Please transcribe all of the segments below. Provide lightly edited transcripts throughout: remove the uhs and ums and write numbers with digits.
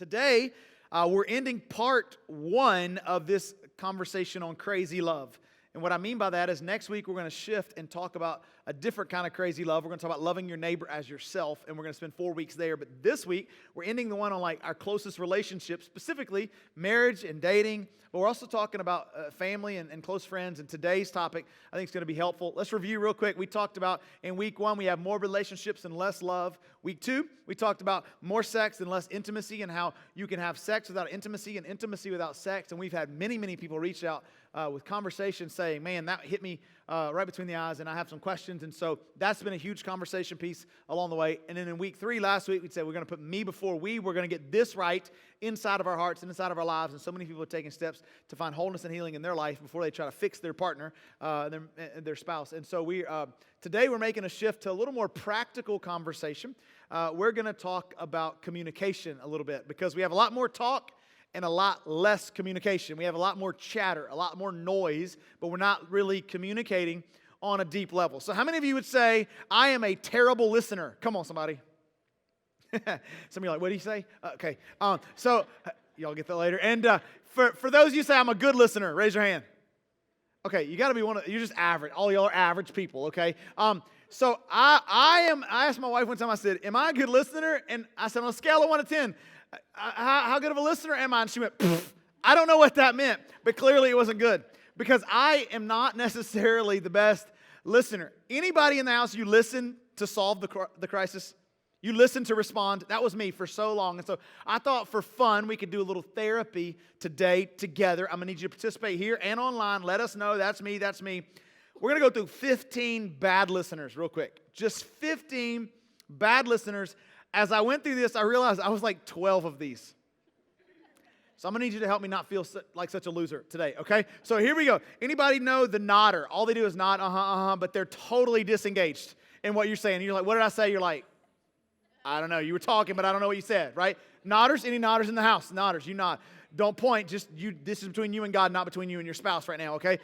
Today, we're ending part one of this conversation on crazy love. And what I mean by that is next week we're going to shift and talk about a different kind of crazy love. We're going to talk about loving your neighbor as yourself, and we're going to spend 4 weeks there. But this week, we're ending the one on like our closest relationships, specifically marriage and dating. But we're also talking about family and close friends. And today's topic, I think, is going to be helpful. Let's review real quick. We talked about in week one, we have more relationships and less love. Week two, we talked about more sex and less intimacy and how you can have sex without intimacy and intimacy without sex. And we've had many, many people reach out with conversations saying, man, that hit me right between the eyes, and I have some questions. And so that's been a huge conversation piece along the way. And then in week three, last week, we said we're going to put me before we. We're going to get this right inside of our hearts and inside of our lives. And so many people are taking steps to find wholeness and healing in their life before they try to fix their partner, their spouse. And so today we're making a shift to a little more practical conversation. We're going to talk about communication a little bit because we have a lot more talk and a lot less communication. We have a lot more chatter, a lot more noise, but we're not really communicating on a deep level. So how many of you would say, I am a terrible listener? Come on, somebody. Some of you are like, what do you say? Okay. So y'all get that later. And for those of you who say, I'm a good listener, raise your hand. Okay, you got to be you're just average. All y'all are average people, okay? So I asked my wife one time, I said, am I a good listener? And I said, on a scale of 1 to 10, how good of a listener am I? And she went, I don't know what that meant, but clearly it wasn't good because I am not necessarily the best listener. Anybody in the house, you listen to solve the crisis? You listen to respond? That was me for so long. And so I thought for fun, we could do a little therapy today together. I'm going to need you to participate here and online. Let us know. That's me. That's me. We're going to go through 15 bad listeners real quick. Just 15 bad listeners. As I went through this, I realized I was like 12 of these. So I'm going to need you to help me not feel like such a loser today, okay? So here we go. Anybody know the nodder? All they do is nod, but they're totally disengaged in what you're saying. You're like, what did I say? You're like, I don't know. You were talking, but I don't know what you said, right? Nodders? Any nodders in the house? Nodders, you nod. Don't point. Just you. This is between you and God, not between you and your spouse right now, okay?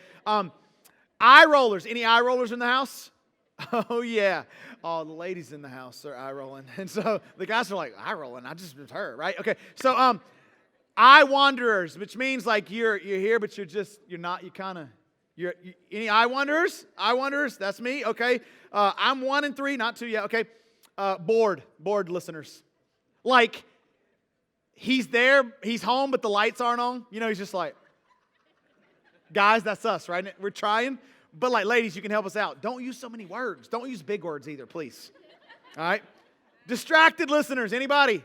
Eye rollers. Any eye rollers in the house? Oh, yeah. Oh, the ladies in the house are eye rolling. And so the guys are like, eye rolling? I just was her, right? Okay. So eye wanderers, which means like you're here, but you're not, any eye wanderers? Eye wanderers? That's me. Okay. I'm 1 and 3, not 2 yet. Okay. Bored listeners. Like, he's there, he's home, but the lights aren't on. You know, he's just like, guys, that's us, right? We're trying. But like, ladies, you can help us out. Don't use so many words. Don't use big words either, please. All right? Distracted listeners. Anybody?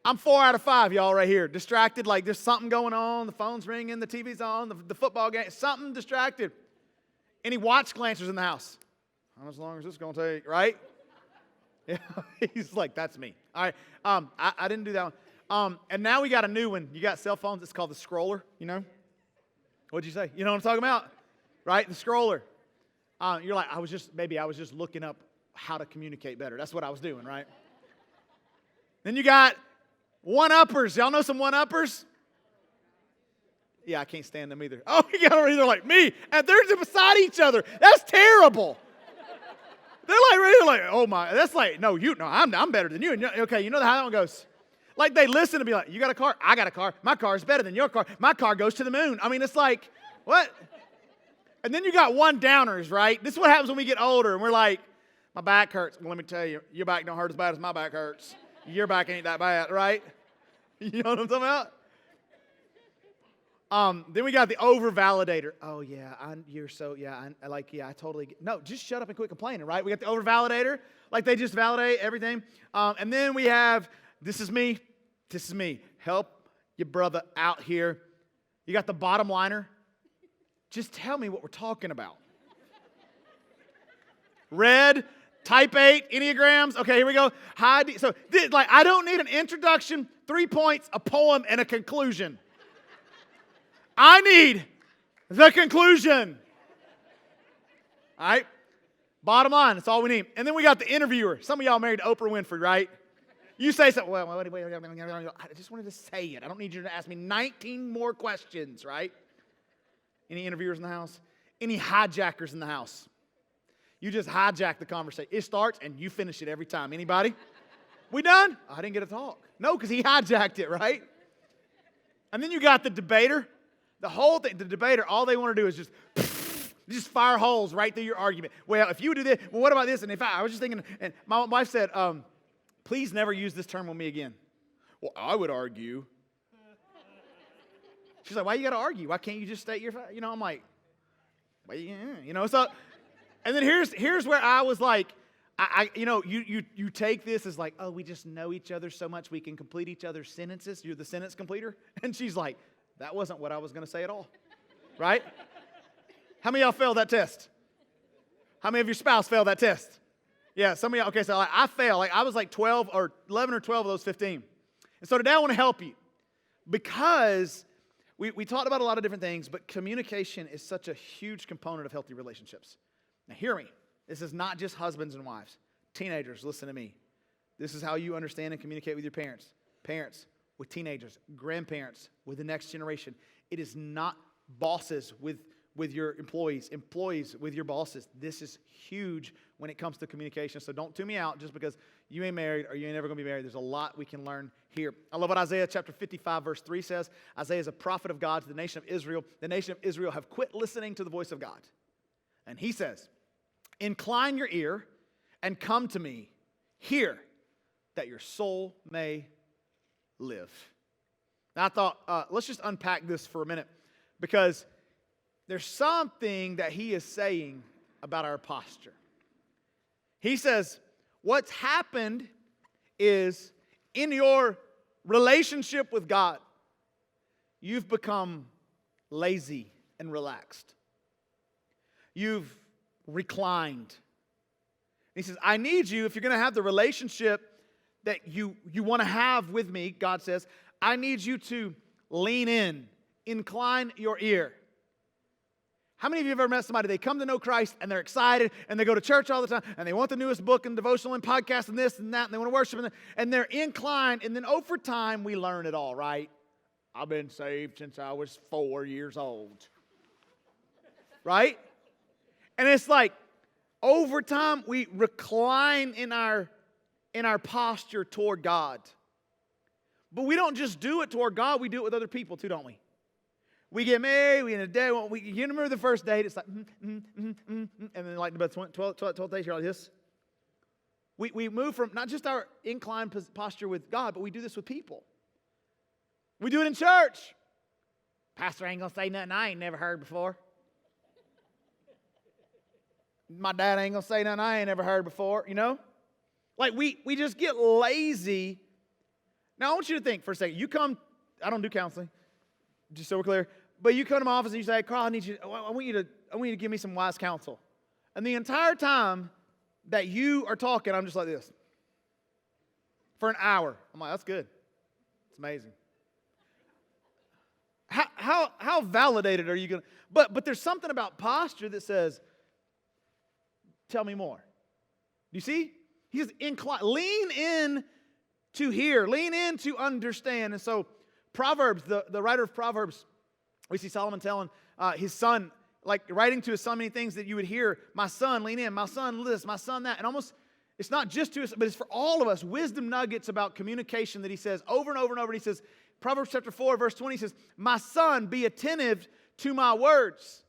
I'm 4 out of 5, y'all, right here. Distracted, like there's something going on. The phone's ringing, the TV's on, the football game. Something distracted. Any watch glancers in the house? How much longer is this going to take, right? Yeah, he's like, that's me. All right. I didn't do that one. And now we got a new one. You got cell phones. It's called the scroller, you know? What'd you say? You know what I'm talking about? Right? The scroller. You're like, I was just looking up how to communicate better. That's what I was doing, right? Then you got one-uppers. Y'all know some one-uppers? Yeah, I can't stand them either. Oh, you got them either like me, and they're beside each other. That's terrible. They're like, really like, oh my, that's like, no, I'm better than you. And okay, you know how that one goes. Like they listen to be like, you got a car? I got a car. My car is better than your car. My car goes to the moon. I mean, it's like, what? And then you got one-downers, right? This is what happens when we get older, and we're like, my back hurts. Well, let me tell you, your back don't hurt as bad as my back hurts. Your back ain't that bad, right? You know what I'm talking about? Then we got the over-validator. Oh, yeah, I totally no, just shut up and quit complaining, right? We got the over-validator, like they just validate everything. And then we have, this is me. Help your brother out here. You got the bottom liner. Just tell me what we're talking about. Red, type 8, Enneagrams. Okay, here we go. So, I don't need an introduction, 3 points, a poem, and a conclusion. I need the conclusion. All right? Bottom line, that's all we need. And then we got the interviewer. Some of y'all married to Oprah Winfrey, right? You say something, wait, I just wanted to say it. I don't need you to ask me 19 more questions, right? Any interviewers in the house? Any hijackers in the house? You just hijack the conversation. It starts and you finish it every time. Anybody? We done? I didn't get a talk. No, because he hijacked it, right? And then you got the debater. The whole thing, the debater, all they want to do is just fire holes right through your argument. Well, if you do this, well, what about this? And if I was just thinking, and my wife said, please never use this term with me again. Well, I would argue. She's like, why you got to argue? Why can't you just state your, I'm like, well, yeah, so, and then here's where I was like, you take this as like, oh, we just know each other so much we can complete each other's sentences. You're the sentence completer. And she's like, that wasn't what I was going to say at all, right? How many of y'all failed that test? How many of your spouse failed that test? Yeah, some of y'all. Okay, so I failed. I was like 12 or 11 or 12 of those 15. And so today I want to help you because we talked about a lot of different things, but communication is such a huge component of healthy relationships. Now hear me. This is not just husbands and wives. Teenagers, listen to me. This is how you understand and communicate with your parents. Parents with teenagers, grandparents with the next generation. It is not bosses with your employees with your bosses. This is huge when it comes to communication. So don't tune me out just because you ain't married or you ain't never going to be married. There's a lot we can learn here. I love what Isaiah chapter 55 verse 3 says. Isaiah is a prophet of God to the nation of Israel. The nation of Israel have quit listening to the voice of God. And he says, incline your ear and come to me. Hear that your soul may live. Now I thought, let's just unpack this for a minute because there's something that he is saying about our posture. He says, what's happened is in your relationship with God, you've become lazy and relaxed. You've reclined. He says, I need you, if you're going to have the relationship that you want to have with me, God says, I need you to lean in, incline your ear. How many of you have ever met somebody, they come to know Christ and they're excited and they go to church all the time and they want the newest book and devotional and podcast and this and that and they want to worship and they're inclined and then over time we learn it all, right? I've been saved since I was 4 years old. Right? And it's like over time we recline in our posture toward God. But we don't just do it toward God, we do it with other people too, don't we? We get married, we in a day, you remember the first date, it's like, and then like about 12 days, you're like this. We move from not just our inclined posture with God, but we do this with people. We do it in church. Pastor ain't going to say nothing I ain't never heard before. My dad ain't going to say nothing I ain't never heard before, Like we just get lazy. Now I want you to think for a second. You come, I don't do counseling, just so we're clear. But you come to my office and you say, hey, Carl, I want you to give me some wise counsel. And the entire time that you are talking, I'm just like this. For an hour. I'm like, that's good. It's amazing. How validated are you going to? But there's something about posture that says, tell me more. Do you see? He says, lean in to hear. Lean in to understand. And so Proverbs, the writer of Proverbs, we see Solomon telling his son, like writing to his son many things that you would hear, my son, lean in, my son, this, my son, that. And almost, it's not just to us, but it's for all of us, wisdom nuggets about communication that he says over and over and over. And he says, Proverbs chapter 4, verse 20, he says, my son, be attentive to my words.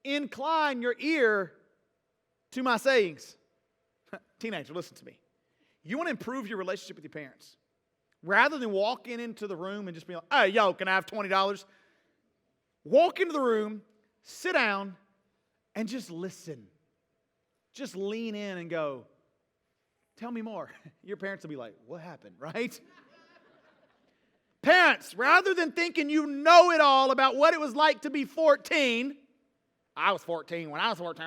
Incline your ear to my sayings. Teenager, listen to me. You want to improve your relationship with your parents. Rather than walking into the room and just being like, hey, yo, can I have $20? Walk into the room, sit down, and just listen. Just lean in and go, tell me more. Your parents will be like, what happened, right? Parents, rather than thinking you know it all about what it was like to be 14, I was 14 when I was 14.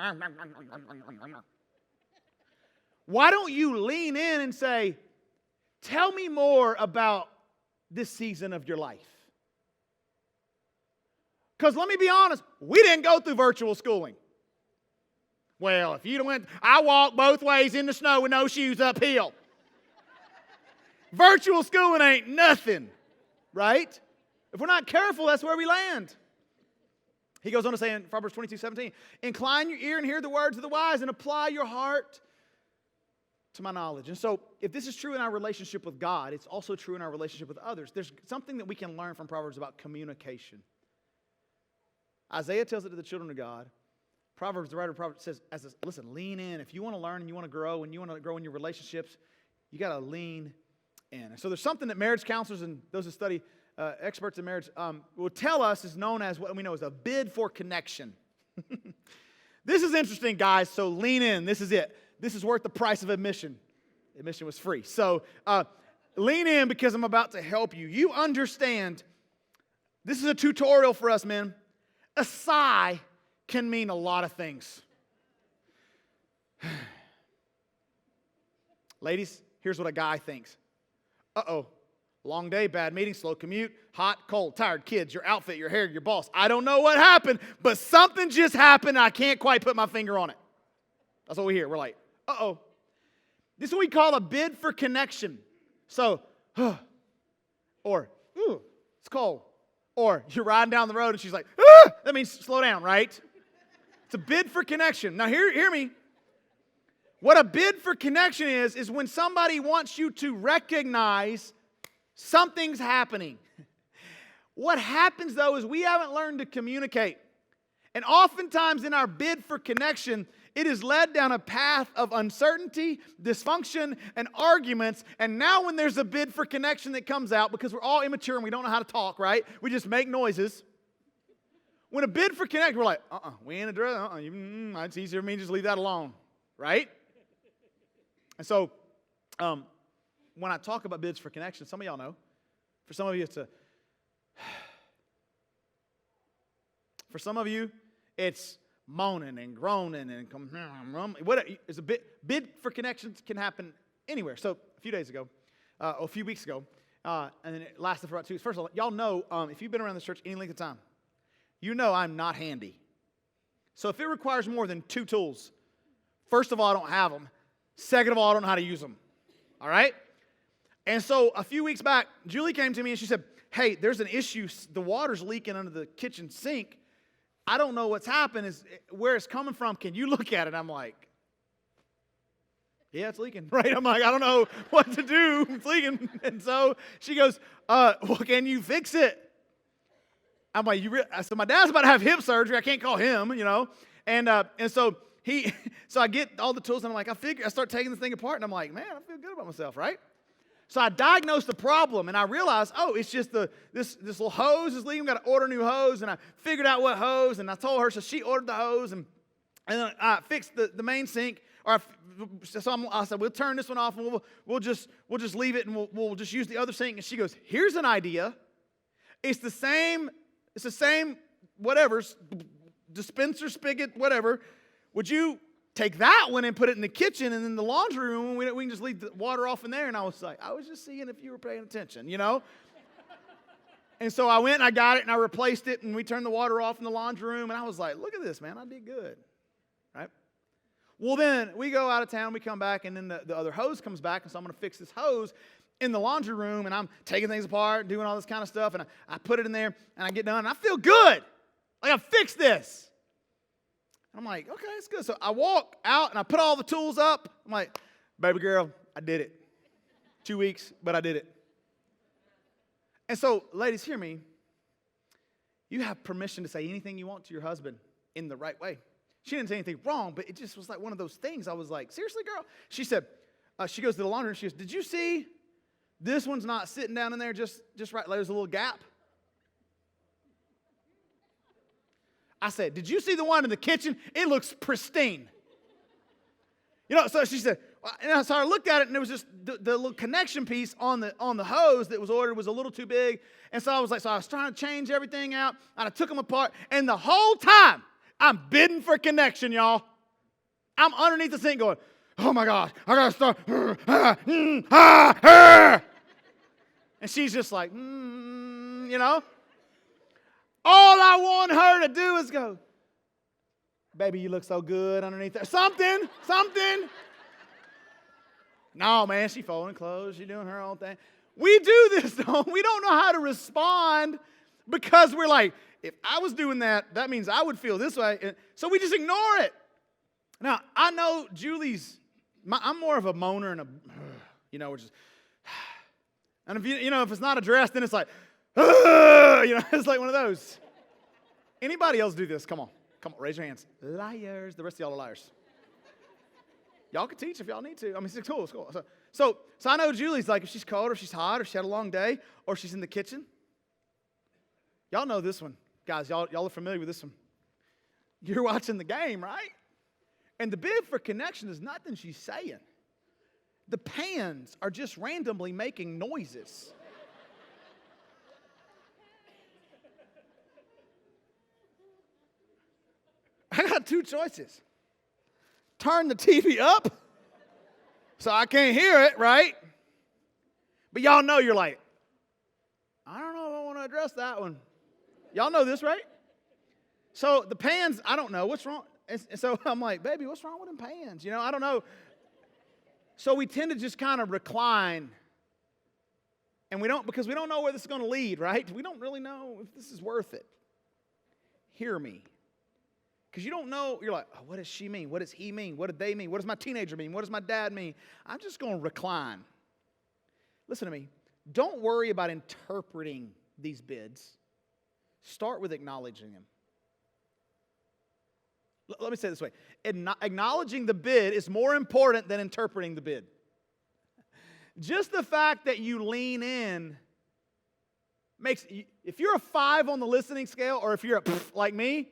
Why don't you lean in and say, tell me more about this season of your life? Because let me be honest, we didn't go through virtual schooling. Well, if you went, I walked both ways in the snow with no shoes uphill. Virtual schooling ain't nothing, right? If we're not careful, that's where we land. He goes on to say in Proverbs 22:17, incline your ear and hear the words of the wise and apply your heart to my knowledge. And so if this is true in our relationship with God, it's also true in our relationship with others. There's something that we can learn from Proverbs about communication. Isaiah tells it to the children of God. Proverbs, the writer of Proverbs says, listen, lean in. If you want to learn and you want to grow and you want to grow in your relationships, you got to lean in. And so there's something that marriage counselors and those who study, experts in marriage, will tell us is known as what we know as a bid for connection. This is interesting, guys, so lean in. This is it. This is worth the price of admission. Admission was free. So lean in because I'm about to help you. You understand, this is a tutorial for us, men. A sigh can mean a lot of things. Ladies, here's what a guy thinks. Uh-oh, long day, bad meeting, slow commute, hot, cold, tired, kids, your outfit, your hair, your boss. I don't know what happened, but something just happened and I can't quite put my finger on it. That's what we hear. We're like, uh-oh. This is what we call a bid for connection. So, or, ooh, it's cold. Or you're riding down the road and she's like, ah! That means slow down, right? It's a bid for connection. Now, hear me. What a bid for connection is when somebody wants you to recognize something's happening. What happens, though, is we haven't learned to communicate. And oftentimes in our bid for connection, it is led down a path of uncertainty, dysfunction, and arguments. And now when there's a bid for connection that comes out, because we're all immature and we don't know how to talk, right? We just make noises. When a bid for connection, we're like, we ain't addressing, it's easier for me to just leave that alone, right? And so, when I talk about bids for connection, some of y'all know. For some of you, for some of you, it's moaning and groaning and it's a bid for connections can happen anywhere. So a few weeks ago, and then it lasted for about 2 weeks. First of all, y'all know if you've been around this church any length of time, you know I'm not handy. So if it requires more than 2 tools, first of all, I don't have them. Second of all, I don't know how to use them. All right? And so a few weeks back, Julie came to me and she said, hey, there's an issue. The water's leaking under the kitchen sink. I don't know what's happened, is where it's coming from. Can you look at it? I'm like, yeah, it's leaking, right? I'm like, I don't know what to do. It's leaking. And so she goes, well, can you fix it? I'm like, so my dad's about to have hip surgery. I can't call him, And so so I get all the tools and I'm like, I start taking this thing apart and I'm like, man, I feel good about myself, right? So I diagnosed the problem and I realized, it's just this little hose is leaking. Got to order a new hose, and I figured out what hose, and I told her, so she ordered the hose, and then I fixed the main sink. I said, we'll turn this one off and we'll just leave it and we'll just use the other sink. And she goes, here's an idea. It's the same whatever dispenser, spigot, whatever. Would you take that one and put it in the kitchen, and in the laundry room, we can just leave the water off in there? And I was like, I was just seeing if you were paying attention, And so I went and I got it and I replaced it, and we turned the water off in the laundry room, and I was like, look at this, man, I did good, right? Well, then we go out of town, we come back, and then the other hose comes back, and so I'm going to fix this hose in the laundry room, and I'm taking things apart, doing all this kind of stuff, and I put it in there, and I get done, and I feel good. Like, I fixed this. I'm like, okay, it's good. So I walk out and I put all the tools up. I'm like, baby girl, I did it. 2 weeks, but I did it. And so, ladies, hear me. You have permission to say anything you want to your husband in the right way. She didn't say anything wrong, but it just was like one of those things. I was like, seriously, girl? She said, she goes to the laundry and she goes, did you see this one's not sitting down in there just right? There's a little gap. I said, did you see the one in the kitchen? It looks pristine. So she said, and so I looked at it, and there was just the little connection piece on the hose that was ordered was a little too big. And so I was trying to change everything out, and I took them apart. And the whole time, I'm bidding for connection, y'all. I'm underneath the sink going, oh my gosh, I got to start. And she's just like, All I want her to do is go, baby, you look so good underneath there. Something. No, man, she folding clothes. She doing her own thing. We do this, though. We don't know how to respond because we're like, if I was doing that, that means I would feel this way. So we just ignore it. Now, I know Julie's I'm more of a moaner and which is, and if if it's not addressed, then it's like, it's like one of those. Anybody else do this? Come on, raise your hands. Liars. The rest of y'all are liars. Y'all can teach if y'all need to. I mean, it's cool. So I know Julie's like, if she's cold or she's hot or she had a long day or she's in the kitchen. Y'all know this one. Guys, y'all are familiar with this one. You're watching the game, right? And the bid for connection is nothing she's saying. The pans are just randomly making noises. I got two choices. Turn the TV up so I can't hear it, right? But y'all know you're like, I don't know if I want to address that one. Y'all know this, right? So the pans, I don't know. What's wrong? And so I'm like, baby, what's wrong with them pans? I don't know. So we tend to just kind of recline. And because we don't know where this is going to lead, right? We don't really know if this is worth it. Hear me. Because you don't know, you're like, oh, what does she mean? What does he mean? What did they mean? What does my teenager mean? What does my dad mean? I'm just going to recline. Listen to me. Don't worry about interpreting these bids. Start with acknowledging them. Let me say it this way. Acknowledging the bid is more important than interpreting the bid. Just the fact that you lean in makes, if you're a 5 on the listening scale, or if you're like me,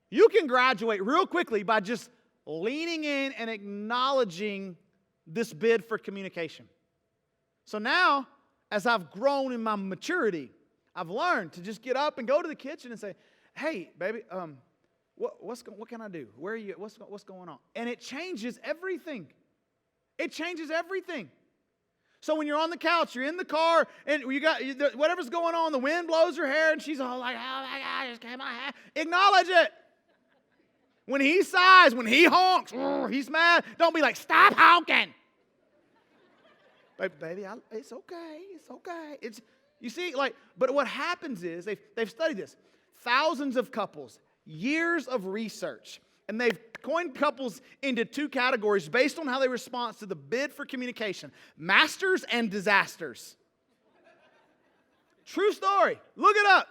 you can graduate real quickly by just leaning in and acknowledging this bid for communication. So now, as I've grown in my maturity, I've learned to just get up and go to the kitchen and say, hey, baby, what can I do? Where are you? What's going on? And it changes everything. It changes everything. So when you're on the couch, you're in the car, and you got whatever's going on, the wind blows her hair, and she's all like, oh my God, I just came my hair. Acknowledge it. When he sighs, when he honks, he's mad. Don't be like, stop honking. Baby, it's okay. It's okay. You see, but what happens is they've studied this. Thousands of couples, years of research, and they've coined couples into 2 categories based on how they respond to the bid for communication: masters and disasters. True story. Look it up.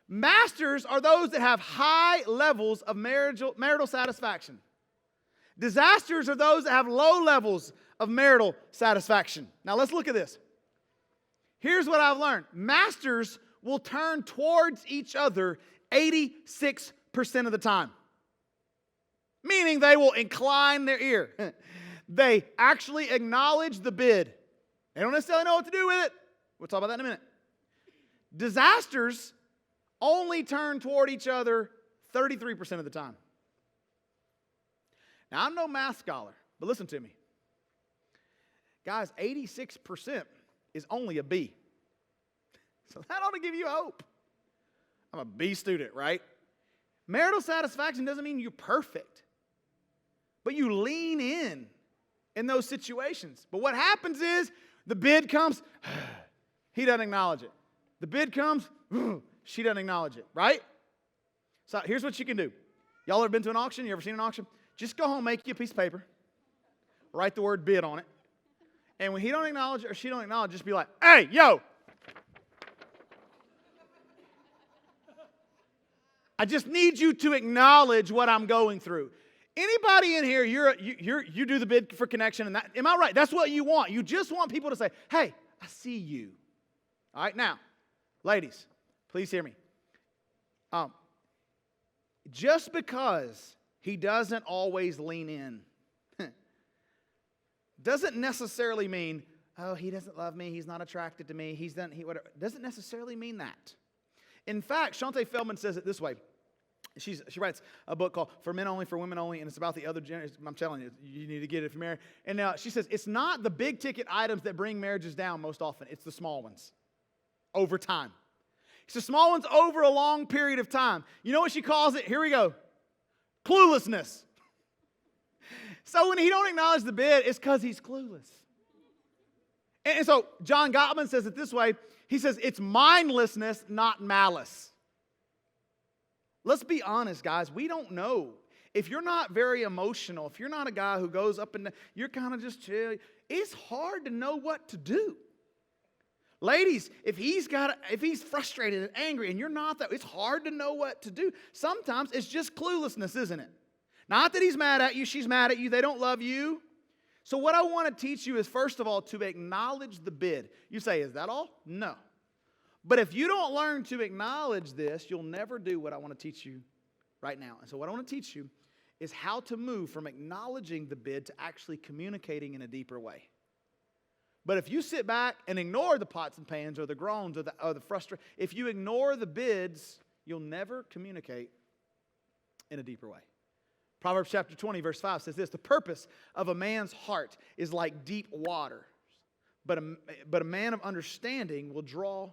Masters are those that have high levels of marital satisfaction. Disasters are those that have low levels of marital satisfaction. Now let's look at this. Here's what I've learned. Masters will turn towards each other 86% of the time. Meaning they will incline their ear. They actually acknowledge the bid. They don't necessarily know what to do with it. We'll talk about that in a minute. Disasters only turn toward each other 33% of the time. Now, I'm no math scholar, but listen to me. Guys, 86% is only a B. So that ought to give you hope. I'm a B student, right? Marital satisfaction doesn't mean you're perfect, but you lean in those situations. But what happens is the bid comes, he doesn't acknowledge it. The bid comes, she doesn't acknowledge it, right? So here's what you can do. Y'all ever been to an auction? You ever seen an auction? Just go home, make you a piece of paper, write the word bid on it, and when he don't acknowledge it or she don't acknowledge it, just be like, hey, yo, I just need you to acknowledge what I'm going through. Anybody in here, you do the bid for connection, and am I right? That's what you want. You just want people to say, hey, I see you. All right, now, ladies, please hear me. Just because he doesn't always lean in doesn't necessarily mean, oh, he doesn't love me, he's not attracted to me, whatever. Doesn't necessarily mean that. In fact, Shante Feldman says it this way. She writes a book called For Men Only, For Women Only, and it's about the other generation. I'm telling you, you need to get it if you're married. And she says, it's not the big ticket items that bring marriages down most often. It's the small ones over time. It's the small ones over a long period of time. You know what she calls it? Here we go. Cluelessness. So when he don't acknowledge the bid, it's because he's clueless. And so John Gottman says it this way. He says, it's mindlessness, not malice. Let's be honest, guys. We don't know if you're not very emotional, if you're not a guy who goes up and down, you're kind of just chill, it's hard to know what to do. Ladies, if he's frustrated and angry and you're not that, it's hard to know what to do. Sometimes it's just cluelessness, isn't it? Not that he's mad at you, she's mad at you, they don't love you. So what I want to teach you is, first of all, to acknowledge the bid. You say, is that all? No. But if you don't learn to acknowledge this, you'll never do what I want to teach you right now. And so what I want to teach you is how to move from acknowledging the bid to actually communicating in a deeper way. But if you sit back and ignore the pots and pans or the groans or the frustration, if you ignore the bids, you'll never communicate in a deeper way. Proverbs chapter 20, verse 5 says this: the purpose of a man's heart is like deep water, but a man of understanding will draw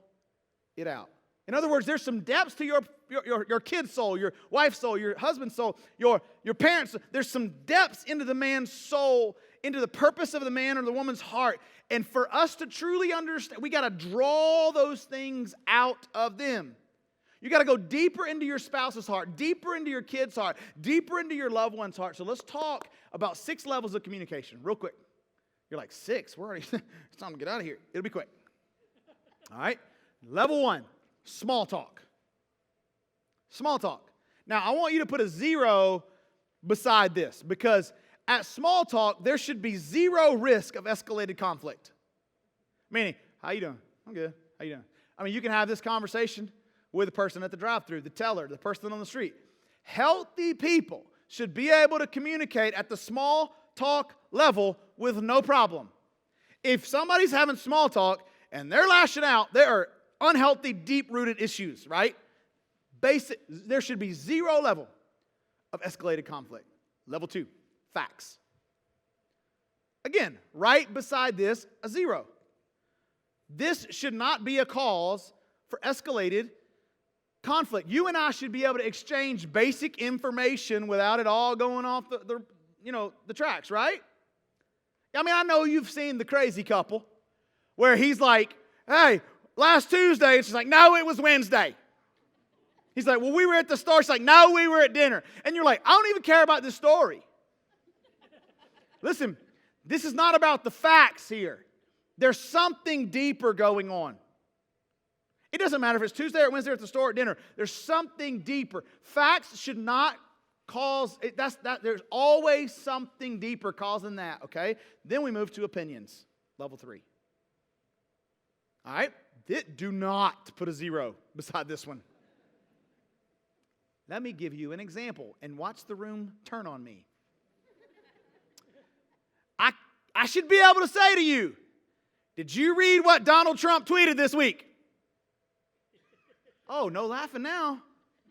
it out. In other words, there's some depths to your kid's soul, your wife's soul, your husband's soul, your parents. There's some depths into the man's soul, into the purpose of the man or the woman's heart. And for us to truly understand, we got to draw those things out of them. You got to go deeper into your spouse's heart, deeper into your kid's heart, deeper into your loved one's heart. So let's talk about 6 levels of communication real quick. You're like, 6? We're already, it's time to get out of here. It'll be quick. All right. Level 1, small talk. Small talk. Now, I want you to put a 0 beside this, because at small talk, there should be 0 risk of escalated conflict. Meaning, how you doing? I'm good. How you doing? I mean, you can have this conversation with the person at the drive-thru, the teller, the person on the street. Healthy people should be able to communicate at the small talk level with no problem. If somebody's having small talk and they're lashing out, there are unhealthy, deep-rooted issues, right? There should be 0 level of escalated conflict. Level 2, facts. Again, right beside this, a 0. This should not be a cause for escalated conflict. You and I should be able to exchange basic information without it all going off the tracks, right? I mean, I know you've seen the crazy couple where he's like, hey, last Tuesday, and she's like, no, it was Wednesday. He's like, well, we were at the store. She's like, no, we were at dinner. And you're like, I don't even care about this story. Listen, this is not about the facts here. There's something deeper going on. It doesn't matter if it's Tuesday or Wednesday or at the store or at dinner. There's something deeper. Facts should not cause, there's always something deeper causing that, okay? Then we move to opinions, level 3. All right? Do not put a 0 beside this one. Let me give you an example and watch the room turn on me. I should be able to say to you, did you read what Donald Trump tweeted this week? Oh, no laughing now.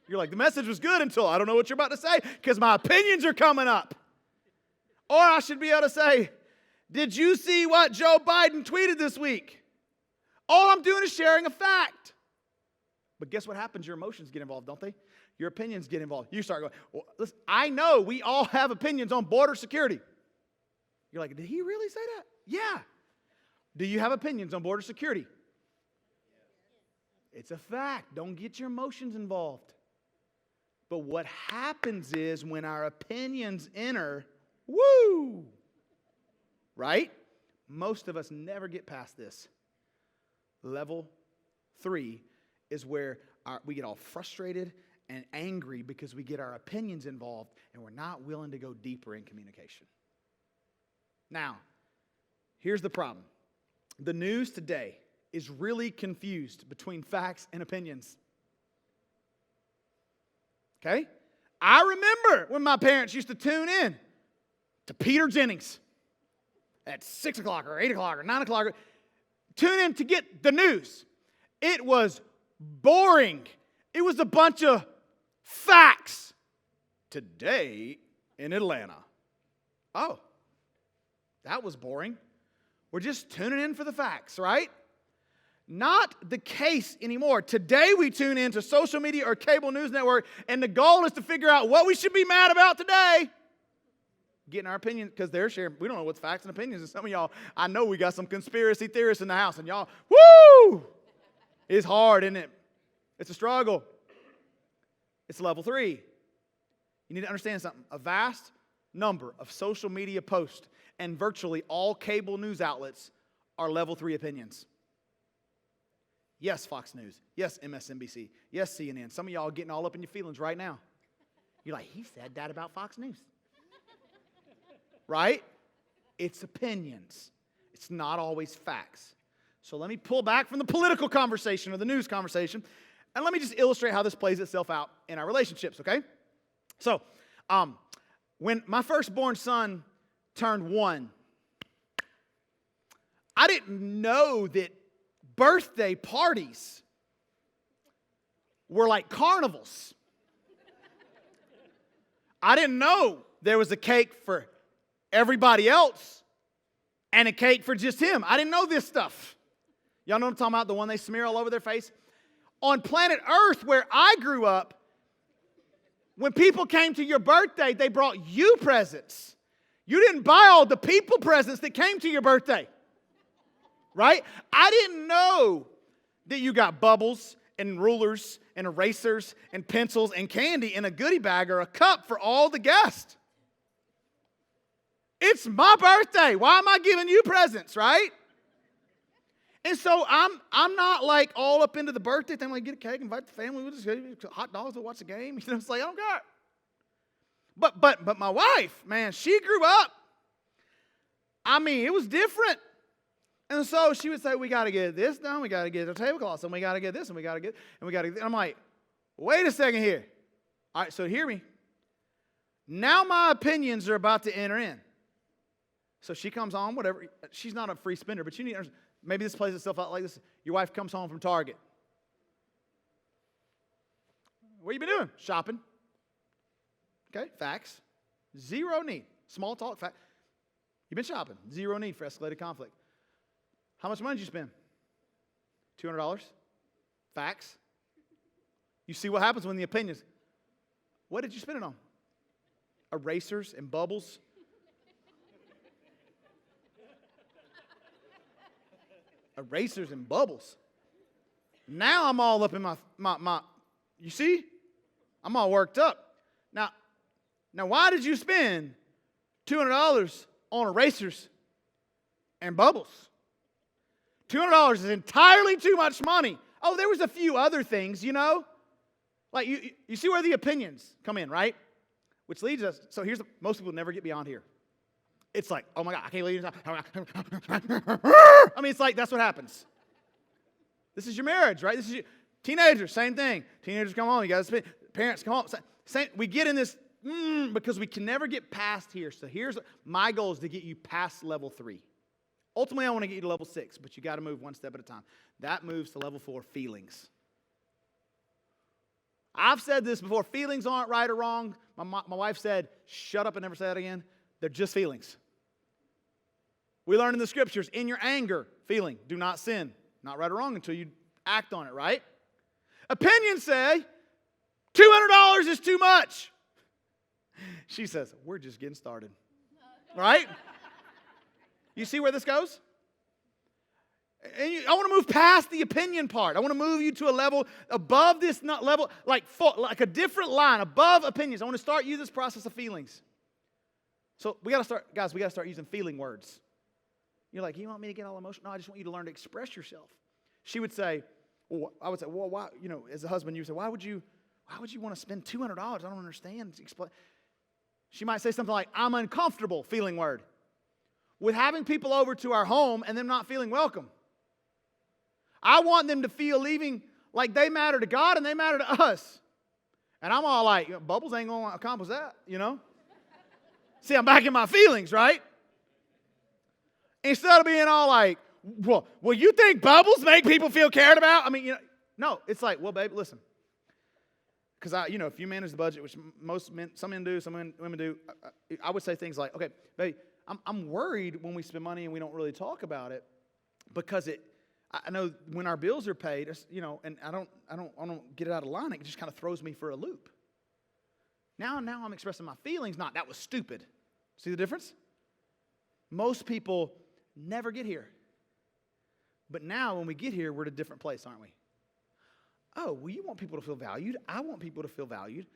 You're like, the message was good until I don't know what you're about to say because my opinions are coming up. Or I should be able to say, did you see what Joe Biden tweeted this week? All I'm doing is sharing a fact. But guess what happens? Your emotions get involved, don't they? Your opinions get involved. You start going, well, listen, I know we all have opinions on border security. You're like, did he really say that? Yeah. Do you have opinions on border security? It's a fact. Don't get your emotions involved. But what happens is when our opinions enter, woo, right? Most of us never get past this. Level 3 is where we get all frustrated and angry because we get our opinions involved and we're not willing to go deeper in communication. Now, here's the problem. The news today is really confused between facts and opinions. Okay? I remember when my parents used to tune in to Peter Jennings at 6 o'clock or 8 o'clock or 9 o'clock. Tune in to get the news. It was boring. It was a bunch of facts. Today in Atlanta. Oh, that was boring. We're just tuning in for the facts, right? Not the case anymore. Today we tune into social media or cable news network, and the goal is to figure out what we should be mad about today. Getting our opinion, because they're sharing, we don't know what's facts and opinions. And some of y'all, I know we got some conspiracy theorists in the house, and y'all, woo! It's hard, isn't it? It's a struggle. It's level 3. You need to understand something. A vast number of social media posts and virtually all cable news outlets are level 3 opinions. Yes, Fox News. Yes, MSNBC. Yes, CNN. Some of y'all are getting all up in your feelings right now. You're like, he said that about Fox News. Right? It's opinions. It's not always facts. So let me pull back from the political conversation or the news conversation, and let me just illustrate how this plays itself out in our relationships, okay? So, when my firstborn son turned 1, I didn't know that birthday parties were like carnivals. I didn't know there was a cake for everybody else and a cake for just him. I didn't know this stuff. Y'all know what I'm talking about? The one they smear all over their face? On planet Earth, where I grew up, when people came to your birthday, they brought you presents. You didn't buy all the people presents that came to your birthday. Right? I didn't know that you got bubbles and rulers and erasers and pencils and candy in a goodie bag or a cup for all the guests. It's my birthday. Why am I giving you presents, right? And so I'm not like all up into the birthday thing. Like, get a cake, invite the family, we'll just get hot dogs, we'll watch the game. You know, it's like, I don't care. But my wife, man, she grew up. I mean, it was different. And so she would say, we got to get this done, we got to get the tablecloths, and we got to get this, and we got to get, and we got to get. And I'm like, wait a second here. All right, so hear me. Now my opinions are about to enter in. So she comes on, whatever. She's not a free spender, but you need to understand. Maybe this plays itself out like this. Your wife comes home from Target. What have you been doing? Shopping. Okay, facts. Zero need. Small talk, fact. You've been shopping. Zero need for escalated conflict. How much money did you spend? $200. Facts. You see what happens when the opinions. What did you spend it on? Erasers and bubbles? Erasers and bubbles. Now I'm all up in my you see? I'm all worked up. Now why did you spend $200 on erasers and bubbles? $200 is entirely too much money. Oh, there was a few other things, you know? Like, you see where the opinions come in, right? Which leads us, so most people never get beyond here. It's like, oh my God, I can't believe it. I mean, it's like, that's what happens. This is your marriage, right? This is your teenagers, same thing. Teenagers come home, you got to spend, parents come home. We get in this, because we can never get past here. So here's, my goal is to get you past level 3. Ultimately, I want to get you to level 6, but you got to move one step at a time. That moves to level 4, feelings. I've said this before. Feelings aren't right or wrong. My wife said, shut up and never say that again. They're just feelings. We learn in the scriptures, in your anger, feeling, do not sin. Not right or wrong until you act on it, right? Opinions say, $200 is too much. She says, we're just getting started. Right? You see where this goes? And I want to move past the opinion part. I want to move you to a level above this level, like a different line, above opinions. I want to start you this process of feelings. So we got to start, guys, we got to start using feeling words. You're like, you want me to get all emotional? No, I just want you to learn to express yourself. She would say, well, I would say, well, why, you know, as a husband, you would say, why would you want to spend $200? I don't understand. Explain. She might say something like, I'm uncomfortable, feeling word, with having people over to our home and them not feeling welcome. I want them to feel leaving like they matter to God and they matter to us. And I'm all like, Bubbles ain't going to accomplish that, you know? See, I'm back in my feelings, right? Instead of being all like, well, you think Bubbles make people feel cared about? I mean, you know, no, it's like, well, babe, listen. Because, if you manage the budget, which some men do, some women do, I would say things like, okay, babe, I'm worried when we spend money and we don't really talk about it because I know when our bills are paid, and I don't get it out of line, it just kind of throws me for a loop. Now I'm expressing my feelings, not that was stupid. See the difference? Most people never get here. But now when we get here, we're at a different place, aren't we? Oh, well, you want people to feel valued. I want people to feel valued.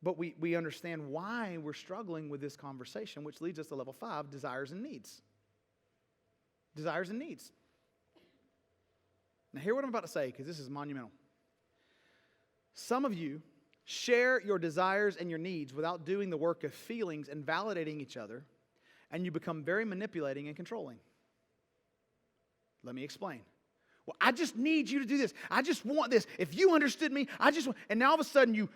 But we understand why we're struggling with this conversation, which leads us to level 5, desires and needs. Desires and needs. Now, hear what I'm about to say, because this is monumental. Some of you share your desires and your needs without doing the work of feelings and validating each other, and you become very manipulating and controlling. Let me explain. Well, I just need you to do this. I just want this. If you understood me, I just want. And now all of a sudden you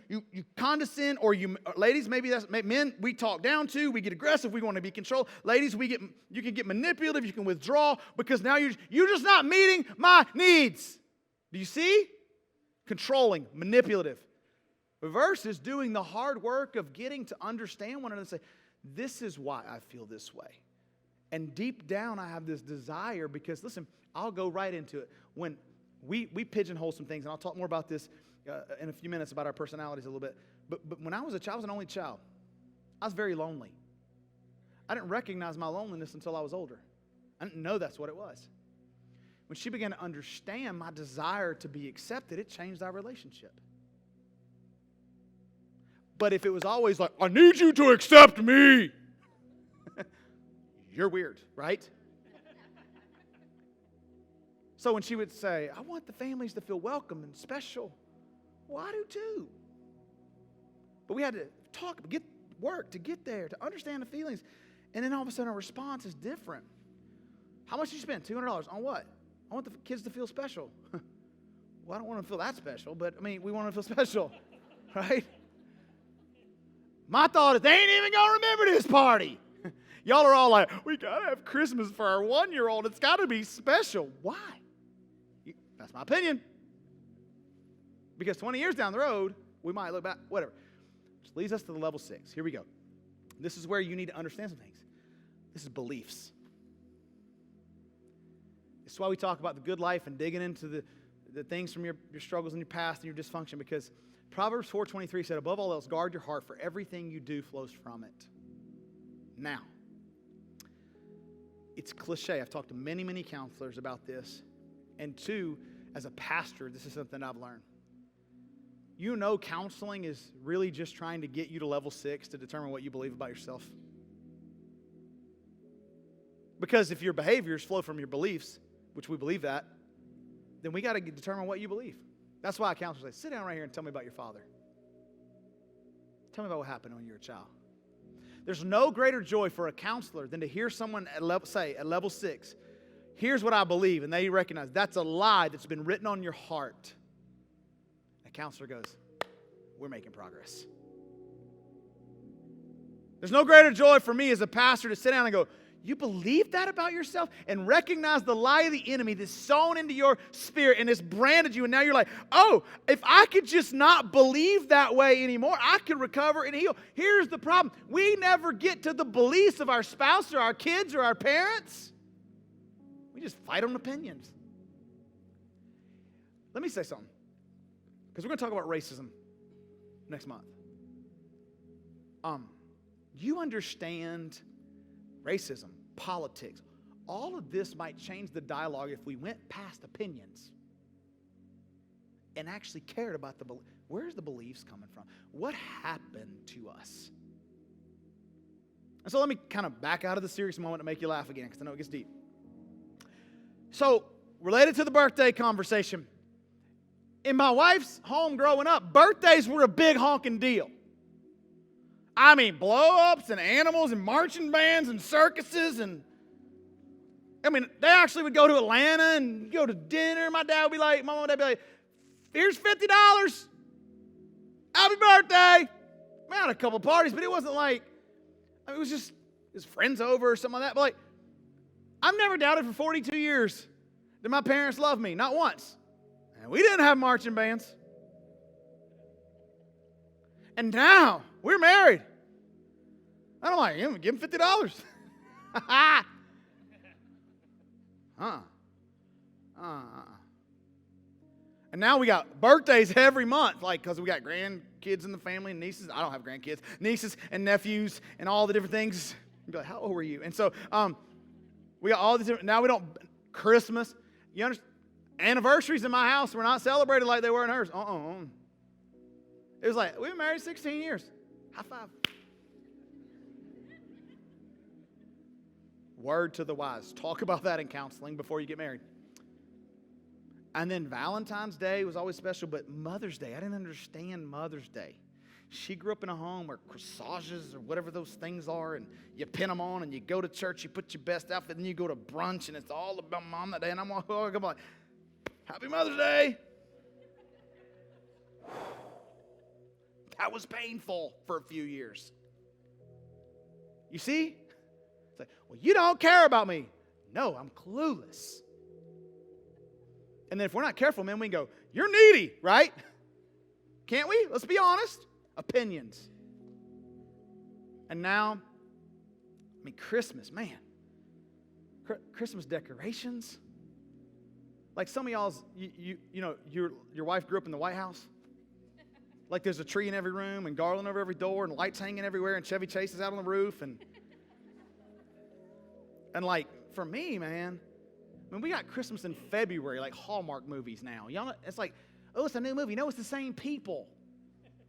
condescend, or ladies, maybe that's men. We talk down to. We get aggressive. We want to be controlled. Ladies, you can get manipulative. You can withdraw because now you're just not meeting my needs. Do you see? Controlling, manipulative. Reverse is doing the hard work of getting to understand one another and say, this is why I feel this way. And deep down, I have this desire because, listen, I'll go right into it. When we pigeonhole some things, and I'll talk more about this in a few minutes about our personalities a little bit. But when I was a child, I was an only child. I was very lonely. I didn't recognize my loneliness until I was older. I didn't know that's what it was. When she began to understand my desire to be accepted, it changed our relationship. But if it was always like, I need you to accept me, you're weird, right? So when she would say, I want the families to feel welcome and special, well, I do too. But we had to talk, work to get there, to understand the feelings. And then all of a sudden our response is different. How much did you spend? $200 on what? I want the kids to feel special. Well, I don't want them to feel that special, but we want them to feel special, right? My thought is, they ain't even going to remember this party. Y'all are all like, we got to have Christmas for our 1-year-old. It's got to be special. Why? That's my opinion. Because 20 years down the road, we might look back, whatever. Which leads us to the level 6. Here we go. This is where you need to understand some things. This is beliefs. This is why we talk about the good life and digging into the things from your struggles and your past and your dysfunction, because Proverbs 4:23 said, above all else, guard your heart, for everything you do flows from it. Now, it's cliche. I've talked to many, many counselors about this. And two, as a pastor, this is something I've learned. You know, counseling is really just trying to get you to level 6 to determine what you believe about yourself. Because if your behaviors flow from your beliefs, which we believe that, then we got to determine what you believe. That's why counselors say, sit down right here and tell me about your father. Tell me about what happened when you were a child. There's no greater joy for a counselor than to hear someone at level 6, here's what I believe, and they recognize that's a lie that's been written on your heart. A counselor goes, we're making progress. There's no greater joy for me as a pastor to sit down and go, you believe that about yourself? And recognize the lie of the enemy that's sown into your spirit and it's branded you. And now you're like, oh, if I could just not believe that way anymore, I can recover and heal. Here's the problem. We never get to the beliefs of our spouse or our kids or our parents. We just fight on opinions. Let me say something. Because we're going to talk about racism next month. You understand racism, politics, all of this might change the dialogue if we went past opinions and actually cared about where's the beliefs coming from? What happened to us? And so let me kind of back out of the serious moment to make you laugh again, because I know it gets deep. So, related to the birthday conversation, in my wife's home growing up, birthdays were a big honking deal. I mean, blow-ups and animals and marching bands and circuses and, they actually would go to Atlanta and go to dinner. My mom and dad would be like, here's $50. Happy birthday. I had a couple parties, but it wasn't like, it was just his friends over or something like that. But I've never doubted for 42 years that my parents loved me, not once. And we didn't have marching bands. And now, we're married. I'm like, give him $50. And now we got birthdays every month, because we got grandkids in the family and nieces. I don't have grandkids. Nieces and nephews and all the different things. You'd be like, how old were you? And so we got all these different, now we don't, Christmas. You understand? Anniversaries in my house were not celebrated like they were in hers. It was like, we've been married 16 years. High five. Word to the wise. Talk about that in counseling before you get married. And then Valentine's Day was always special, but Mother's Day, I didn't understand Mother's Day. She grew up in a home where corsages or whatever those things are, and you pin them on, and you go to church, you put your best outfit, and you go to brunch, and it's all about Mom that day. And I'm like, Happy Mother's Day. That was painful for a few years. You see? It's like, well, you don't care about me. No, I'm clueless. And then if we're not careful, man, we can go, you're needy, right? Can't we? Let's be honest. Opinions. And now, Christmas, man. Christmas decorations. Like some of y'all's, you know, your wife grew up in the White House. Like there's a tree in every room and garland over every door and lights hanging everywhere and Chevy Chase is out on the roof. And like for me, man, we got Christmas in February, like Hallmark movies now. Y'all know, it's like, oh, it's a new movie. No, it's the same people.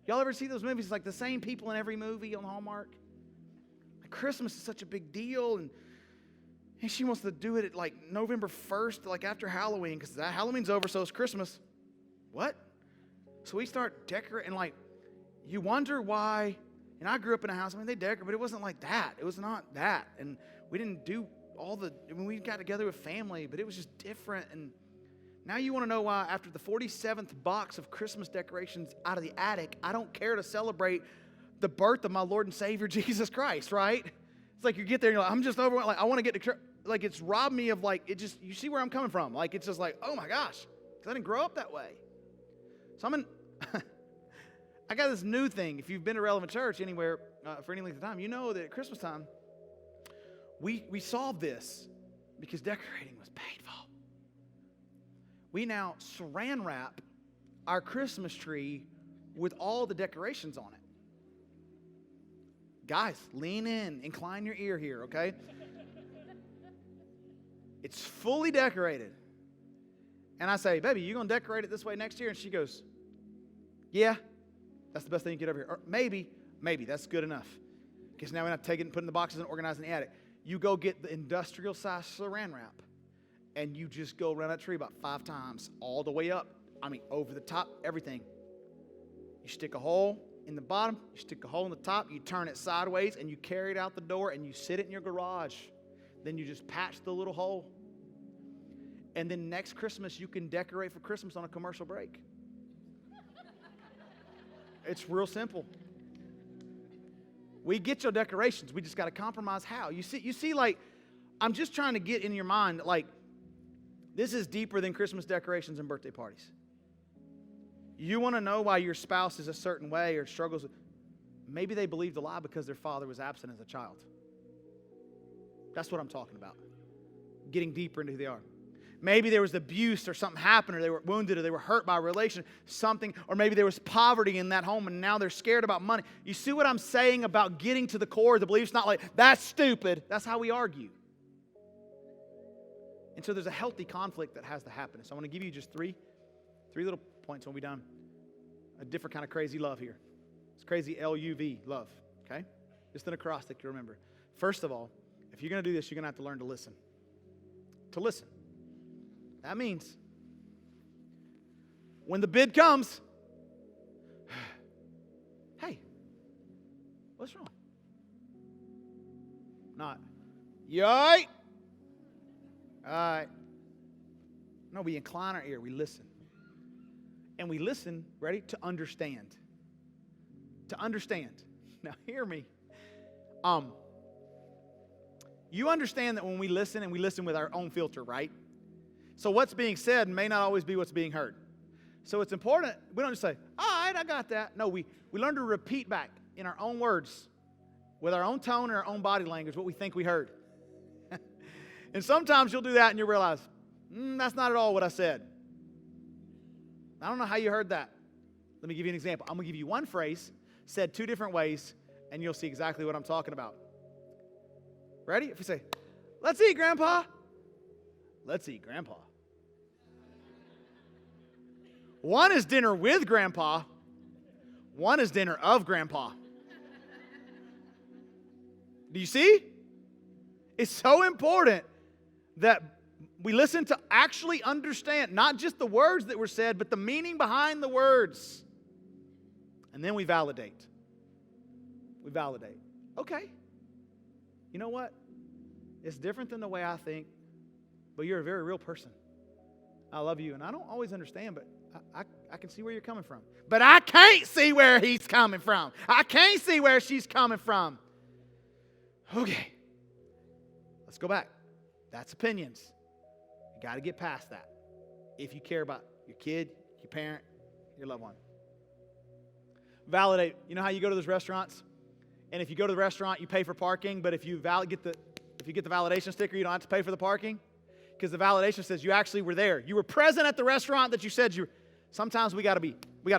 Y'all ever see those movies? It's like the same people in every movie on Hallmark. Like Christmas is such a big deal, and she wants to do it at like November 1st, like after Halloween, because Halloween's over, so it's Christmas. What? So we start decorating, like, you wonder why, and I grew up in a house, they decorate, but it wasn't like that. It was not that, and we didn't do we got together with family, but it was just different, and now you want to know why after the 47th box of Christmas decorations out of the attic, I don't care to celebrate the birth of my Lord and Savior, Jesus Christ, right? It's like you get there and you're like, I'm just overwhelmed. Like, I want to get to, like, it's robbed me of, like, it just, you see where I'm coming from. Like, it's just like, oh my gosh, because I didn't grow up that way. So I got this new thing. If you've been to Relevant Church anywhere for any length of time, you know that at Christmas time, we solved this because decorating was painful. We now saran wrap our Christmas tree with all the decorations on it. Guys, lean in, incline your ear here, okay? It's fully decorated. And I say, baby, you going to decorate it this way next year? And she goes, yeah, that's the best thing you can get over here. Or maybe, that's good enough. Because now we have to take it and put it in the boxes and organize in the attic. You go get the industrial size saran wrap. And you just go around that tree about 5 times, all the way up. Over the top, everything. You stick a hole in the bottom, you stick a hole in the top, you turn it sideways, and you carry it out the door, and you sit it in your garage. Then you just patch the little hole. And then next Christmas, you can decorate for Christmas on a commercial break. It's real simple. We get your decorations. We just got to compromise how. You see, like, I'm just trying to get in your mind, like, this is deeper than Christmas decorations and birthday parties. You want to know why your spouse is a certain way or struggles with, maybe they believed a lie because their father was absent as a child. That's what I'm talking about. Getting deeper into who they are. Maybe there was abuse or something happened, or they were wounded, or they were hurt by a relation, something, or maybe there was poverty in that home and now they're scared about money. You see what I'm saying about getting to the core of the beliefs? Not like, that's stupid. That's how we argue. And so there's a healthy conflict that has to happen. So I want to give you just three little points when we're done. A different kind of crazy love here. It's crazy LUV, love, okay? Just an acrostic to remember. First of all, if you're going to do this, you're going to have to learn to listen. To listen. That means when the bid comes, hey, what's wrong? Not, you all right? All right. No, we incline our ear. We listen. And we listen, ready, to understand. To understand. Now, hear me. You understand that when we listen, and we listen with our own filter, right? So what's being said may not always be what's being heard. So it's important, we don't just say, all right, I got that. No, we learn to repeat back in our own words, with our own tone and our own body language, what we think we heard. And sometimes you'll do that and you'll realize, that's not at all what I said. I don't know how you heard that. Let me give you an example. I'm going to give you one phrase said 2 different ways, and you'll see exactly what I'm talking about. Ready? If we say, let's eat, Grandpa. Let's eat, Grandpa. One is dinner with Grandpa. One is dinner of Grandpa. Do you see? It's so important that we listen to actually understand not just the words that were said, but the meaning behind the words. And then we validate. We validate. Okay. You know what? It's different than the way I think, but you're a very real person. I love you, and I don't always understand, but I can see where you're coming from. But I can't see where he's coming from. I can't see where she's coming from. Okay. Let's go back. That's opinions. You got to get past that. If you care about your kid, your parent, your loved one. Validate. You know how you go to those restaurants? And if you go to the restaurant, you pay for parking, but if you get the validation sticker, you don't have to pay for the parking? Because the validation says you actually were there. You were present at the restaurant that you said you were. Sometimes we got to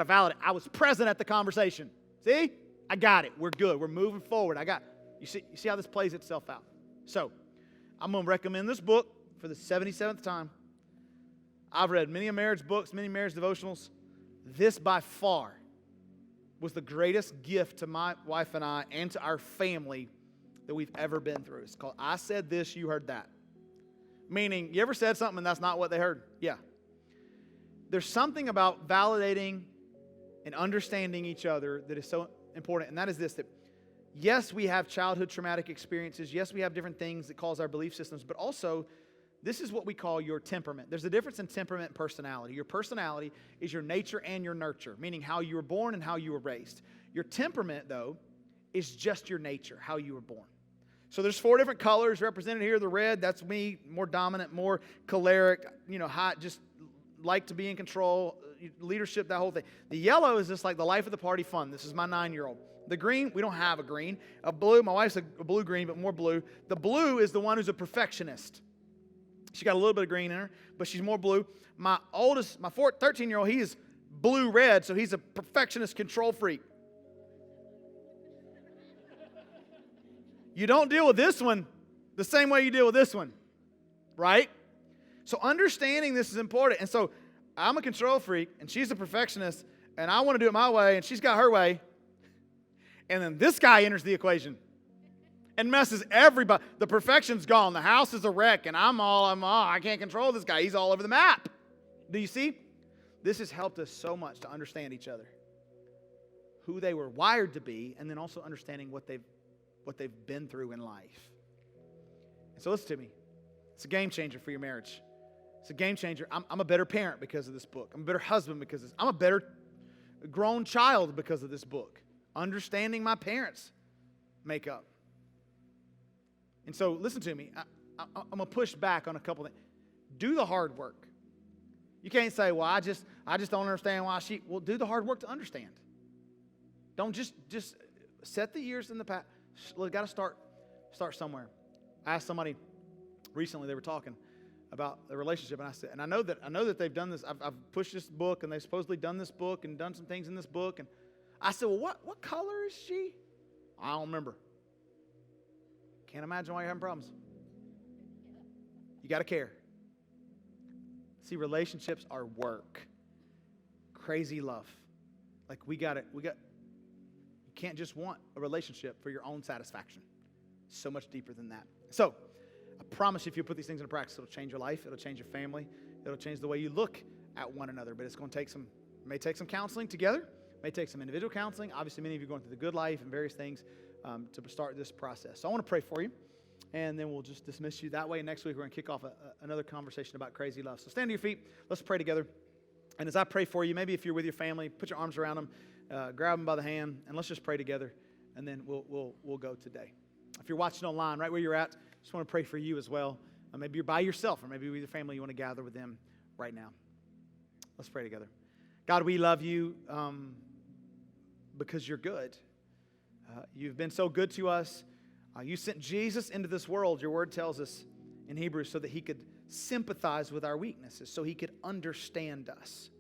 validate. I was present at the conversation. See? I got it. We're good. We're moving forward. You see how this plays itself out. So, I'm going to recommend this book for the 77th time. I've read many marriage books, many marriage devotionals. This by far was the greatest gift to my wife and I and to our family that we've ever been through. It's called I Said This, You Heard That. Meaning, you ever said something and that's not what they heard? Yeah. There's something about validating and understanding each other that is so important, and that is this, that yes, we have childhood traumatic experiences. Yes, we have different things that cause our belief systems, but also this is what we call your temperament. There's a difference in temperament and personality. Your personality is your nature and your nurture, meaning how you were born and how you were raised. Your temperament, though, is just your nature, how you were born. So there's 4 different colors represented here. The red, that's me, more dominant, more choleric, hot, just like to be in control, leadership, that whole thing. The yellow is just like the life of the party fun. This is my 9-year-old. The green, we don't have a green. A blue, my wife's a blue-green, but more blue. The blue is the one who's a perfectionist. She got a little bit of green in her, but she's more blue. My 13-year-old, he is blue-red, so he's a perfectionist control freak. You don't deal with this one the same way you deal with this one, right? So understanding this is important. And so I'm a control freak, and she's a perfectionist, and I want to do it my way, and she's got her way. And then this guy enters the equation and messes everybody. The perfection's gone. The house is a wreck, and I can't control this guy. He's all over the map. Do you see? This has helped us so much to understand each other, who they were wired to be, and then also understanding what they've been through in life. And so listen to me. It's a game changer for your marriage. It's a game changer. I'm a better parent because of this book. I'm a better husband because of this. I'm a better grown child because of this book. Understanding my parents' makeup. And so listen to me. I'm going to push back on a couple things. Do the hard work. You can't say, well, I just don't understand why she... Well, do the hard work to understand. Don't just set the years in the past. We've got to start somewhere. I asked somebody recently, they were talking about the relationship, and I said, and I know that they've done this. I've pushed this book, and they've supposedly done this book and done some things in this book. And I said, well, what color is she? I don't remember. Can't imagine why you're having problems. You got to care. See, relationships are work. Crazy love. Like you can't just want a relationship for your own satisfaction. So much deeper than that. So, I promise you, if you put these things into practice, it'll change your life, it'll change your family, it'll change the way you look at one another. But it's going to may take some counseling together, may take some individual counseling. Obviously, many of you are going through the good life and various things to start this process. So I want to pray for you, and then we'll just dismiss you that way. Next week, we're going to kick off another conversation about crazy love. So stand to your feet. Let's pray together. And as I pray for you, maybe if you're with your family, put your arms around them, grab them by the hand, and let's just pray together, and then we'll go today. If you're watching online, right where you're at, just want to pray for you as well. Maybe you're by yourself, or maybe with your family, you want to gather with them right now. Let's pray together. God, we love you because you're good. You've been so good to us. You sent Jesus into this world, your word tells us in Hebrews, so that he could sympathize with our weaknesses, so he could understand us,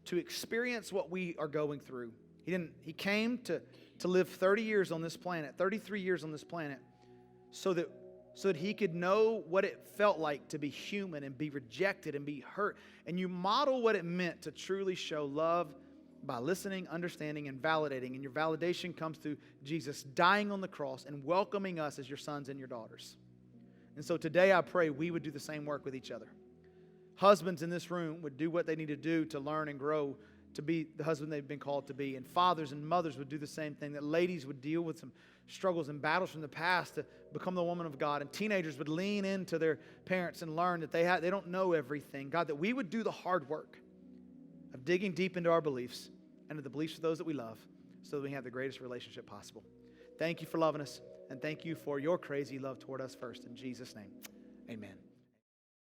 to experience what we are going through. He came to live 30 years on this planet, 33 years on this planet, so that he could know what it felt like to be human and be rejected and be hurt. And you model what it meant to truly show love by listening, understanding, and validating. And your validation comes through Jesus dying on the cross and welcoming us as your sons and your daughters. And so today I pray we would do the same work with each other. Husbands in this room would do what they need to do to learn and grow to be the husband they've been called to be. And fathers and mothers would do the same thing. That ladies would deal with some struggles and battles from the past to become the woman of God. And teenagers would lean into their parents and learn that they don't know everything. God, that we would do the hard work of digging deep into our beliefs and into the beliefs of those that we love so that we have the greatest relationship possible. Thank you for loving us, and thank you for your crazy love toward us first. In Jesus' name, amen.